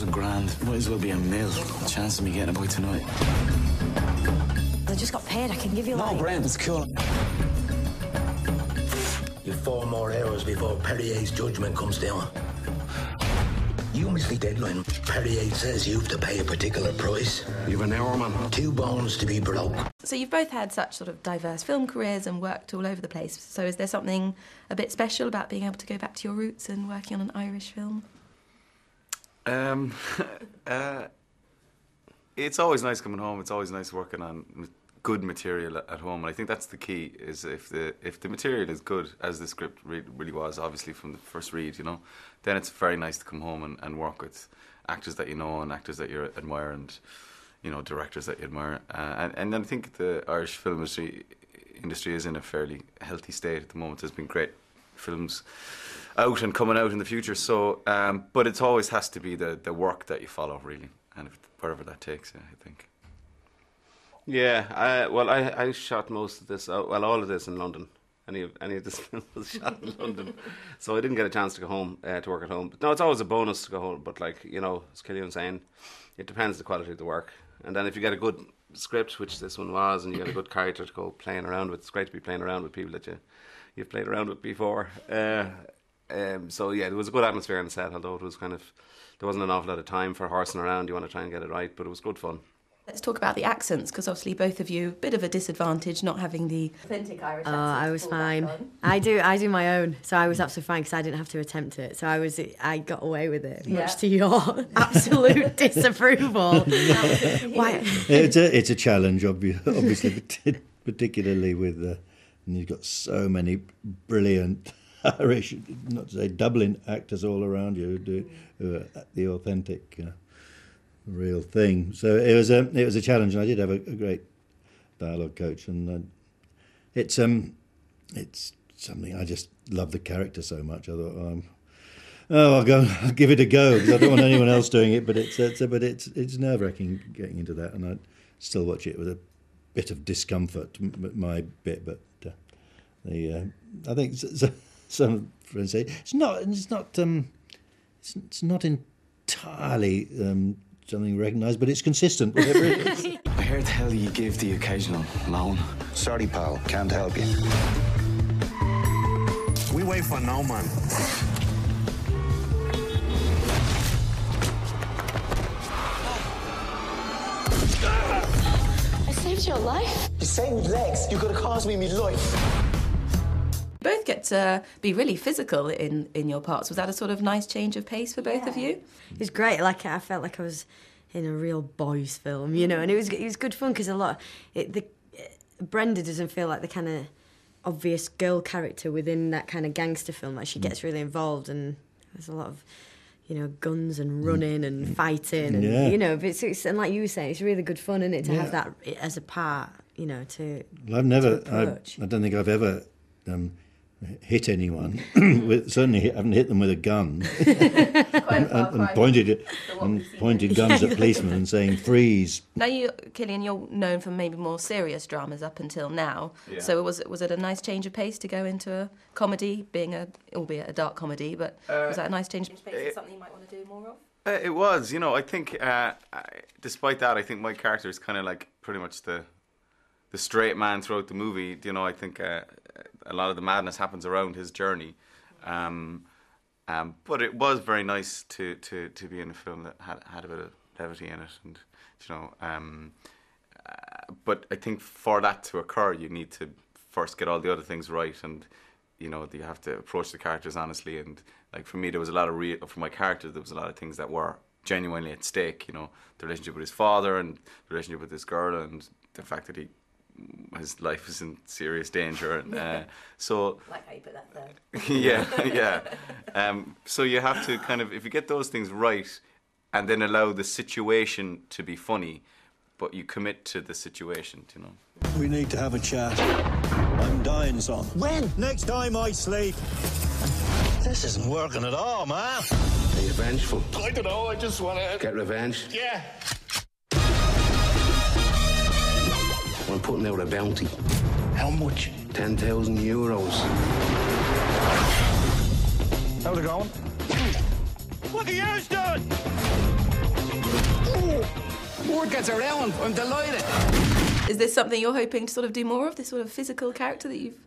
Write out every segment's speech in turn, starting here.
$1,000. Might as well be a mill. Chance of me getting a boy tonight. I just got paid. I can give you No, Brent, it's cool. You've 4 more hours before Perrier's judgment comes down. You missed the deadline. Perrier says you have to pay a particular price. You've an hour, man. 2 bones to be broke. So you've both had such sort of diverse film careers and worked all over the place. So is there something a bit special about being able to go back to your roots and working on an Irish film? It's always nice coming home. It's always nice working on good material at home. And I think that's the key, is if the material is good, as the script really was, obviously from the first read, you know, then it's very nice to come home and work with actors that you know and actors that you admire and, you know, directors that you admire. And I think the Irish film industry is in a fairly healthy state at the moment. There's been great films out and coming out in the future. So, but it always has to be the work that you follow, really, and wherever that takes you, I think. Yeah, I shot most of this, all of this in London. Any of this film was shot in London, so I didn't get a chance to go home to work at home. But no, it's always a bonus to go home. But like, you know, as Cillian was saying, it depends the quality of the work. And then if you get a good script, which this one was, and you get a good character to go playing around with, it's great to be playing around with people that you've played around with before. So yeah, there was a good atmosphere on the set, although it was kind of, there wasn't an awful lot of time for horsing around. You want to try and get it right, but it was good fun. Let's talk about the accents, because obviously both of you, bit of a disadvantage not having the authentic Irish accent. I was fine. I do my own, so I was absolutely fine because I didn't have to attempt it. So I got away with it, much to your absolute disapproval. Why? It's a challenge, obviously, particularly with, and you've got so many brilliant Irish, not to say Dublin actors all around you who are the authentic. Real thing. So it was a challenge, and I did have a great dialogue coach, and it's something I just love the character so much. I thought, I'll give it a go because I don't want anyone else doing it. But it's nerve-wracking getting into that, and I still watch it with a bit of discomfort, my bit. But I think some friends say it's not entirely. Something recognised, but it's consistent, whatever it is. I heard tell you give the occasional loan. Sorry, pal. Can't help you. We wait for no man. I saved your life. You saved me legs. You could have cost me my life. Both get to be really physical in your parts. Was that a sort of nice change of pace for both of you? It was great. Like, I felt like I was in a real boys' film, you know, and it was good fun because Brenda doesn't feel like the kind of obvious girl character within that kind of gangster film. Like, she gets really involved, and there's a lot of, you know, guns and running and fighting, and you know, but it's and like you were saying, it's really good fun, isn't it, to have that as a part, you know, to. Well, I don't think I've ever. Hit anyone. Certainly haven't hit them with a gun and pointed guns at policemen and saying freeze. Now you, Cillian, you're known for maybe more serious dramas up until now. Yeah. So was it a nice change of pace to go into a comedy, albeit a dark comedy, but was that a nice change of pace? Is something you might want to do more of? It was, you know. I think despite that, I think my character is kind of like pretty much the straight man throughout the movie. You know, I think a lot of the madness happens around his journey, but it was very nice to be in a film that had a bit of levity in it, and you know. But I think for that to occur, you need to first get all the other things right, and you know, you have to approach the characters honestly. And like for me, there was a lot of for my character, there was a lot of things that were genuinely at stake. You know, the relationship with his father and the relationship with this girl, and the fact that his life is in serious danger, and so like how you put that there. So you have to kind of, if you get those things right, and then allow the situation to be funny, but you commit to the situation, you know. We need to have a chat. I'm dying, son. When? Next time I sleep. This isn't working at all, man. Are you vengeful? I don't know. I just want to get revenge. Yeah. I'm putting out a bounty. How much? €10,000. How's it going? What are you doing? Word gets around. I'm delighted. Is this something you're hoping to sort of do more of, this sort of physical character that you've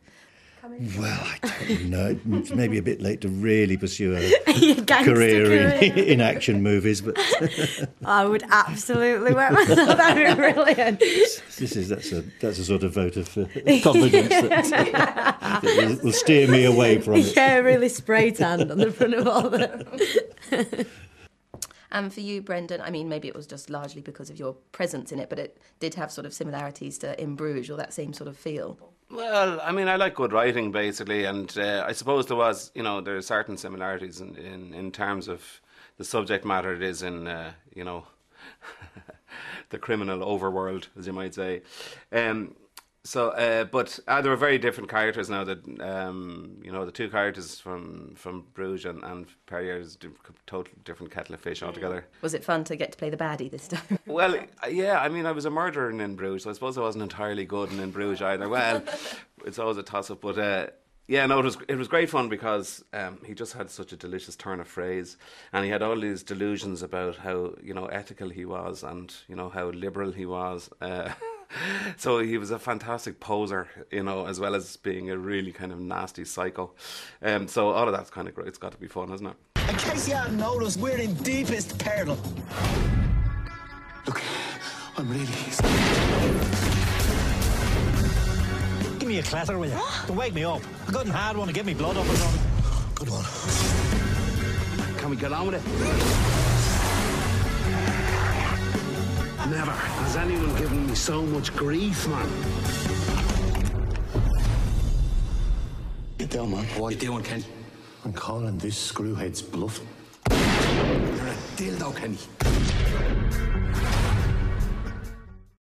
come into? Well, I don't know. It's maybe a bit late to really pursue a career in action movies, but I would absolutely wear myself. That'd be brilliant. That's a sort of vote of confidence that will steer me away from it. Yeah, really spray tanned on the front of all them. And for you, Brendan, I mean, maybe it was just largely because of your presence in it, but it did have sort of similarities to In Bruges, or that same sort of feel. Well, I mean, I like good writing, basically, and I suppose there was, there are certain similarities in terms of the subject matter it is in, the criminal overworld, as you might say. But there were very different characters now. That the two characters from Bruges and Perrier is a totally different kettle of fish altogether. Was it fun to get to play the baddie this time? Well, yeah. I mean, I was a murderer in Bruges, so I suppose I wasn't entirely good in Bruges either. Well, it's always a toss-up, but it was great fun because he just had such a delicious turn of phrase, and he had all these delusions about how ethical he was and how liberal he was. So he was a fantastic poser, as well as being a really kind of nasty psycho. So all of that's kind of great. It's got to be fun, hasn't it? In case you hadn't noticed, we're in deepest peril. Look, I'm really... Give me a clatter, will you? Don't wake me up. I got a hard one to get me blood up or something. Good one. Can we get on with it? Never has anyone given me so much grief, man. Get down, man. What are you doing, Kenny? I'm calling this screwhead's bluff. You're a dildo, Kenny.